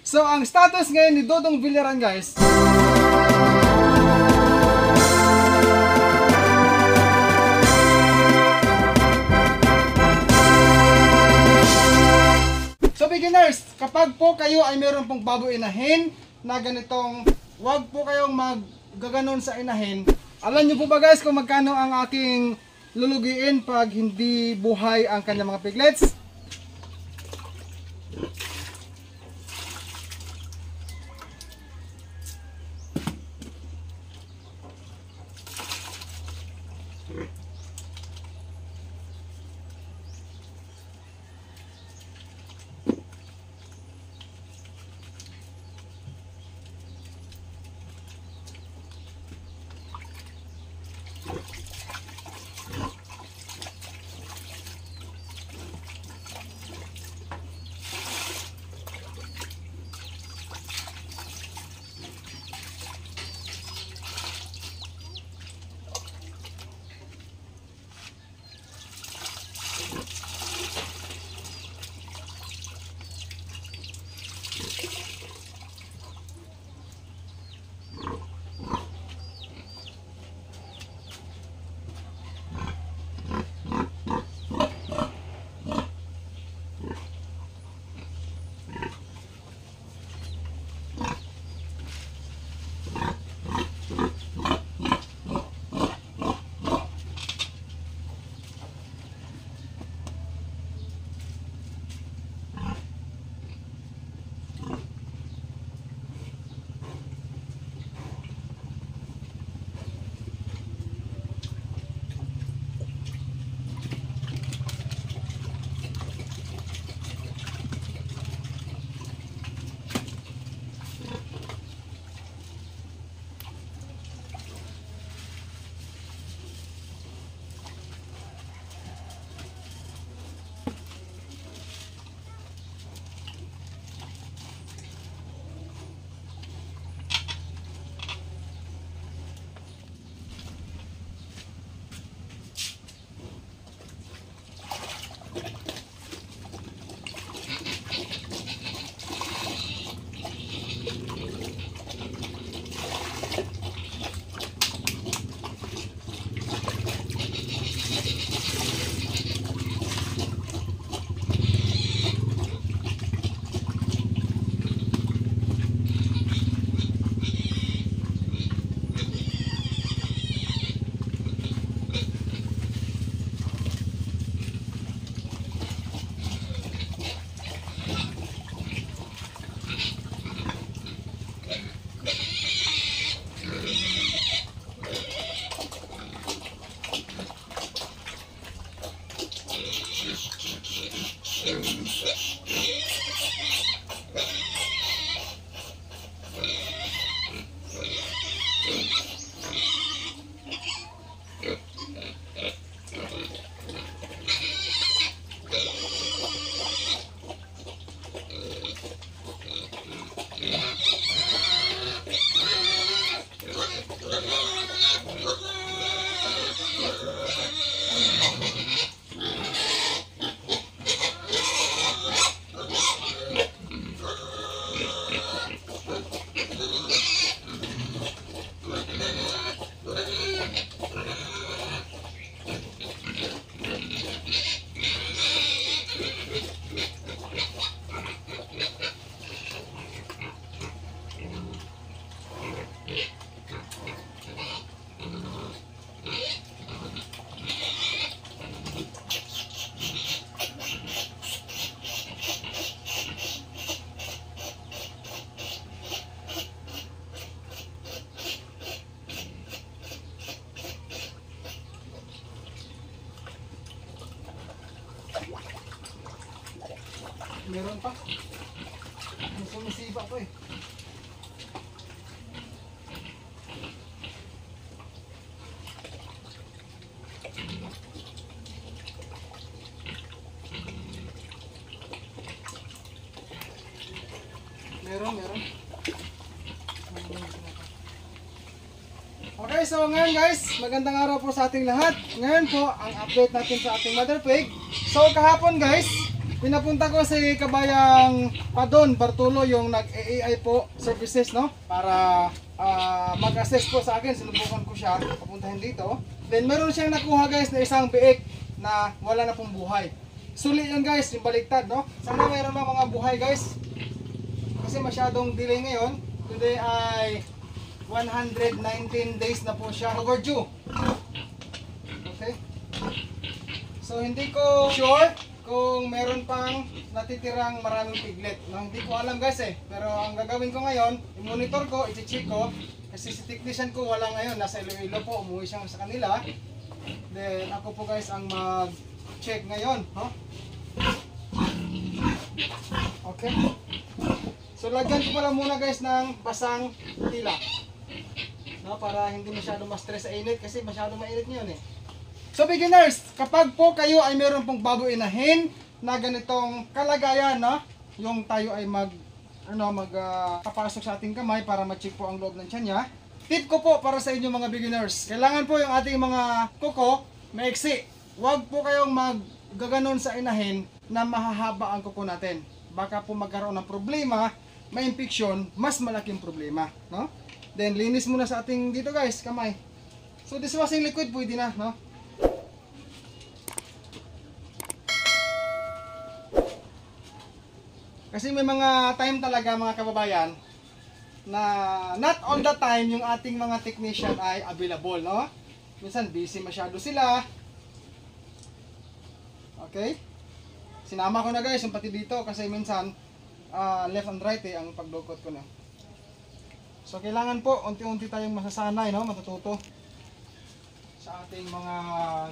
So ang status ngayon ni Dodong Villaran guys, so beginners, kapag po kayo ay meron pong bago inahin na ganitong, wag po kayong maggaganon sa inahin. Alam nyo po ba guys kung magkano ang aking lulugiin pag hindi buhay ang kanyang mga piglets? Meron pa. Sumisiba pa eh. Meron. Okay, so ngayon guys, magandang araw po sa ating lahat. Ngayon po, ang update natin sa ating mother pig. So kahapon guys, Pinapunta ko si Kabayang Padon Bartolo, yung nag-AI po services, no? Para mag-assess po sa akin. Sinubukan ko siya papuntahin dito. Then meron siyang nakuha guys na isang biik na wala na pong buhay. Sulit yun guys, yung baliktad, no? Sana meron na mga buhay guys. Kasi masyadong delay ngayon. Today ay 119 days na po siya overdue. Okay? So hindi ko sure kung meron pang natitirang maraming piglet. No, hindi ko alam guys eh. Pero ang gagawin ko ngayon, i-monitor ko, i-check ko. Kasi si technician ko wala ngayon, nasa Iloilo po, umuwi siya sa kanila. Then ako po guys ang mag-check ngayon. Huh? Okay. So lagyan ko pala muna guys ng basang tila. No, para hindi masyado ma-stress sa init kasi masyado mainit ngayon eh. So beginners, kapag po kayo ay meron pong bago inahin na ganitong kalagayan, no? Yung tayo ay papasok sa ating kamay para ma-check po ang loob ng tiyan niya. Tip ko po para sa inyo mga beginners, kailangan po yung ating mga kuko maiksi. Huwag po kayong maggaganon sa inahin na mahahaba ang kuko natin. Baka po magkaroon ng problema, may infection, mas malaking problema, no? Then linis muna sa ating dito guys, kamay. So dishwashing liquid pwede na, no? Kasi may mga time talaga mga kababayan na not all the time yung ating mga technician ay available, no? Minsan busy masyado sila. Okay? Sinama ko na guys yung pati dito kasi minsan left and right ang pagdukot ko na. So kailangan po unti-unti tayong masasanay, no? Matututo sa ating mga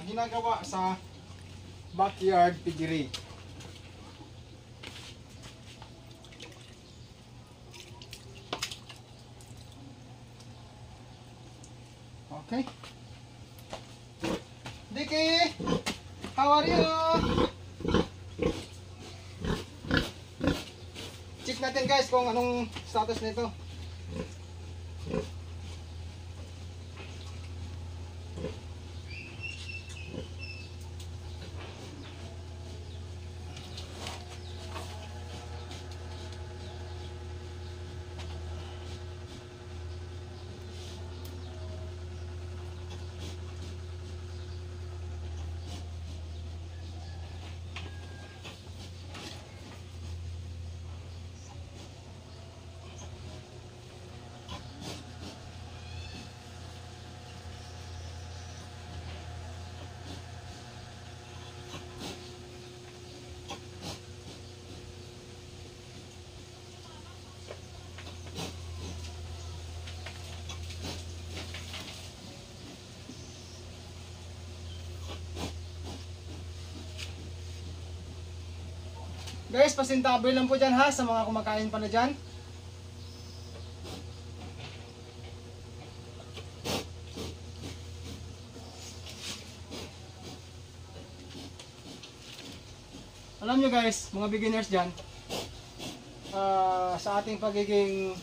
ginagawa sa backyard piggery. Okay. Dicky, how are you? Check natin guys kung anong status nito. Guys, pasintaboy lang po dyan ha sa mga kumakain pa na dyan. Alam nyo guys, mga beginners dyan, sa ating pagiging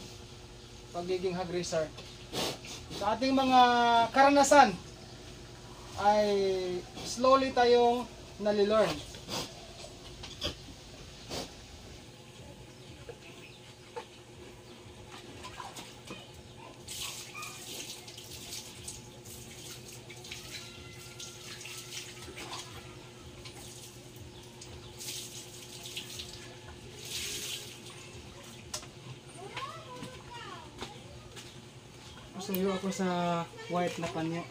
hog raiser, sa ating mga karanasan, ay slowly tayong nalilearn. Suyo ako sa white na panyo.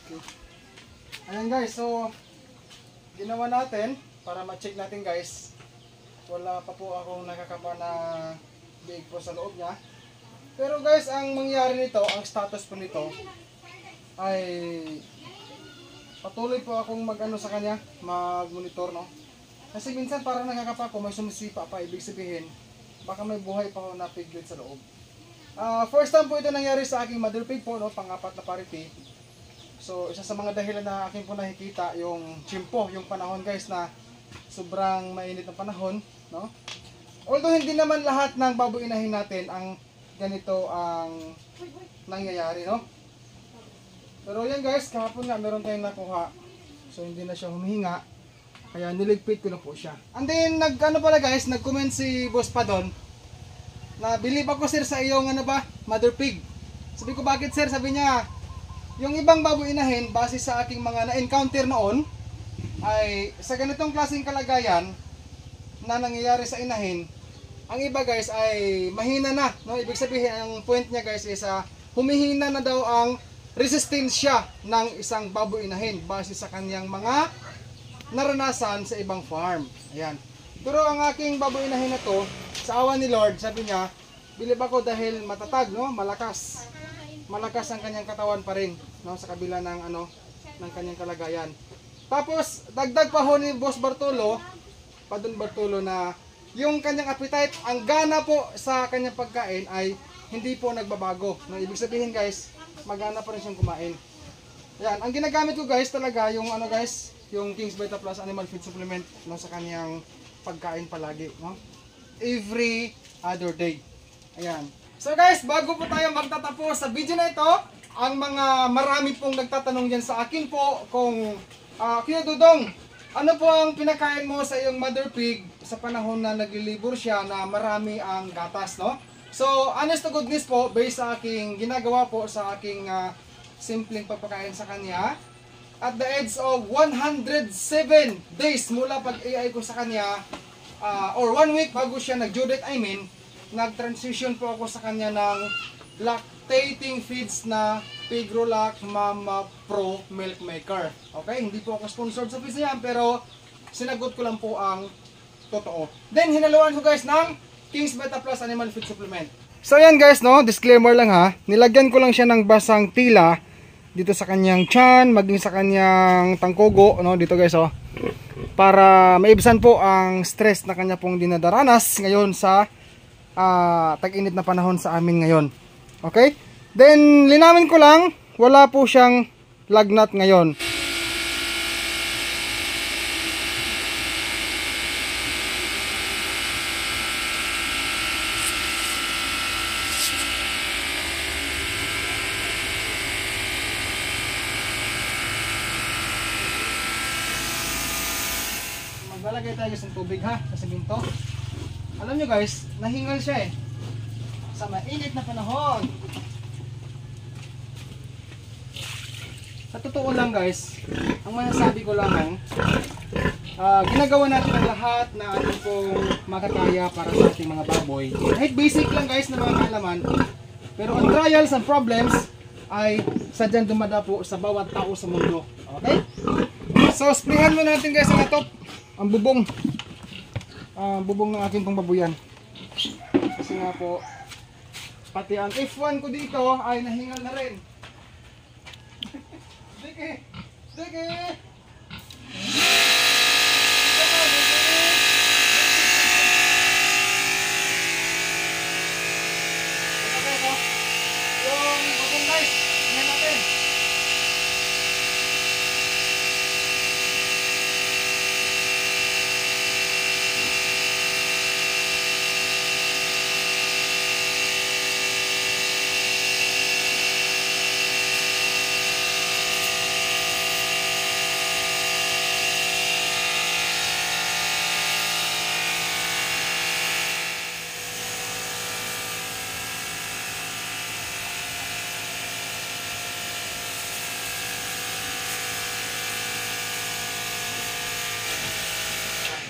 Okay. Ayan guys, so ginawa natin para ma-check natin guys. Wala pa po akong nakakapa na big po sa loob niya. Pero guys, ang mangyari nito, ang status po nito ay patuloy po akong mag-ano sa kanya, mag-monitor, no? Kasi minsan parang nakakapa ko, may sumisipa pa, ibig sabihin baka may buhay pa ako na piglet sa loob. First time po ito nangyari sa aking mother pig po, no, pang-apat na parity. So isa sa mga dahilan na aking po nakikita yung chimpo, yung panahon guys na sobrang mainit ng panahon, no? Although hindi naman lahat ng baboy inahin natin ang ganito ang nangyayari, no? Pero yan guys, kahapon nga meron tayong nakuha. So hindi na siya humihinga. Kaya niligpit ko na po siya. And then nag-ano pala guys, nag-comment si Boss pa doon na believe ako sir sa iyong ano ba, mother pig. Sabi ko bakit sir? Sabi niya, yung ibang baboy inahin base sa aking mga na-encounter noon ay sa ganitong klaseng kalagayan na nangyayari sa inahin, ang iba guys ay mahina na, no? Ibig sabihin ang point niya guys is humihina na daw ang resistensya ng isang baboy inahin base sa kanyang mga naranasan sa ibang farm. Ayan. Pero ang aking baboy inahin na to, sa awa ni Lord, sabi niya, bilib ako dahil matatag, no? Malakas. Malakas ang kanyang katawan pa rin, no? Sa kabila ng ano, ng kanyang kalagayan. Tapos dagdag pa ho ni Boss Bartolo, Padon Bartolo, na yung kanyang appetite, ang gana po sa kanyang pagkain ay hindi po nagbabago. No? Ibig sabihin guys, magana pa rin siyang kumain. Yan, ang ginagamit ko guys talaga yung ano guys, yung King's Vita Plus Animal Feed Supplement, no, sa kanyang pagkain palagi, no? Every other day. Ayan. So guys, bago po tayo magtatapos sa video na ito, ang mga marami pong nagtatanong diyan sa akin po kung Kuya Dudong, ano po ang pinakain mo sa iyong mother pig sa panahon na naglilibor siya na marami ang gatas, no? So, honest to goodness po, based sa aking ginagawa po sa aking simpleng pagpakain sa kanya, at the age of 107 days mula pag-AI ko sa kanya, or 1 week bago siya nag-due date, nag-transition po ako sa kanya ng lactating feeds na Pigrolac Mama Pro Milk Maker. Okay, hindi po ako sponsored sa pisa yan, pero sinagot ko lang po ang totoo. Then, hinaluan ko guys ng King's Vita Plus Animal Feed Supplement. So yan guys, no, disclaimer lang ha, nilagyan ko lang siya ng basang tila dito sa kanyang tiyan, maging sa kanyang tangkogo, no, dito guys, oh, para maibsan po ang stress na kanya pong dinadaranas ngayon sa tag-init na panahon sa amin ngayon. Okay? Then linawin ko lang, wala po siyang lagnat ngayon. Maglalagay tayo ng tubig ha, sa simento. Alam nyo guys, nahingal siya sa mainit na panahon. Sa totoo lang guys, ang masasabi ko lang ginagawa natin ang lahat na ating pong makakaya para sa ating mga baboy. Kahit basic lang guys na mga kaalaman, pero ang trials and problems ay sadyang dumadapo sa bawat tao sa mundo. Okay? So, sprayhan mo natin guys ang atop, ang bubong. Bubong ng aking pangbabuyan. Kasi nga po, pati ang F1 ko dito ay nahingal na rin. Dike! Dike! Yung bubong guys, tingnan natin.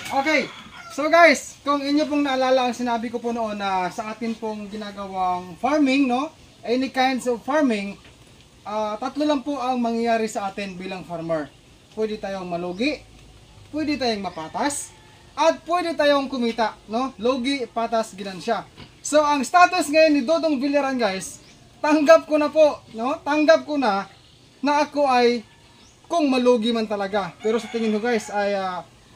Okay, so guys, kung inyo pong naalala ang sinabi ko po noon na sa atin pong ginagawang farming, no? Any kinds of farming, tatlo lang po ang mangyayari sa atin bilang farmer. Pwede tayong malugi, pwede tayong mapatas, at pwede tayong kumita, no? Lugi, patas, ginansya. So ang status ngayon ni Dodong Villaran guys, tanggap ko na po, no? Tanggap ko na ako ay kung malugi man talaga. Pero sa tingin ko guys ay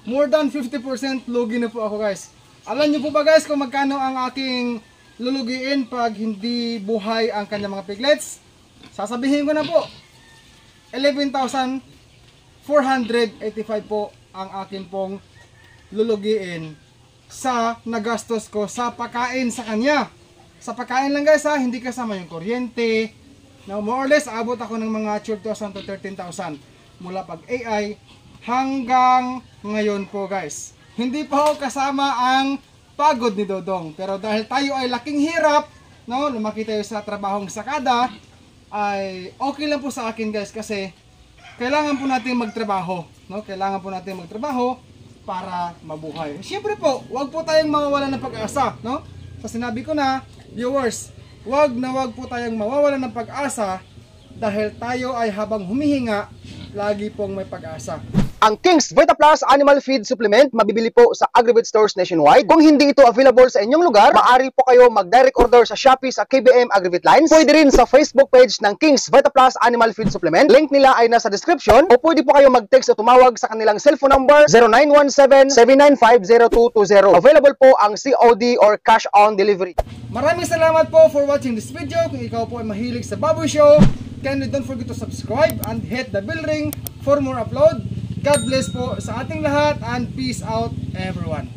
more than 50% lugi na po ako guys. Alam nyo po ba guys kung magkano ang aking lulugiin pag hindi buhay ang kanyang mga piglets? Sasabihin ko na po, 11,485 po ang akin pong lulugiin sa nagastos ko sa pagkain sa kanya. Sa pagkain lang guys ha, hindi kasama yung kuryente. Now more or less, abot ako ng mga 12,000 to 13,000 mula pag AI hanggang ngayon po guys. Hindi pa ho kasama ang pagod ni Dodong. Pero dahil tayo ay laking hirap, no, lumaki tayo sa trabahong sakada, ay okay lang po sa akin guys kasi kailangan po natin magtrabaho, no? Kailangan po natin magtrabaho para mabuhay. Siyempre po, wag po tayong mawawalan ng pag-asa, no? Sa sinabi ko na, viewers, wag po tayong mawawalan ng pag-asa dahil tayo ay habang humihinga, lagi pong may pag-asa. Ang King's Vita Plus Animal Feed Supplement mabibili po sa Agrivet stores nationwide. Kung hindi ito available sa inyong lugar, maaari po kayo mag-direct order sa Shopee sa KBM Agrivet Lines. Pwede rin sa Facebook page ng King's Vita Plus Animal Feed Supplement. Link nila ay nasa description o pwede po kayo mag-text o tumawag sa kanilang cellphone number 0917-795-0220. Available po ang COD or cash on delivery. Maraming salamat po for watching this video. Kung ikaw po ay mahilig sa Baboy Show, kindly don't forget to subscribe and hit the bell ring for more upload. God bless po sa ating lahat and peace out everyone.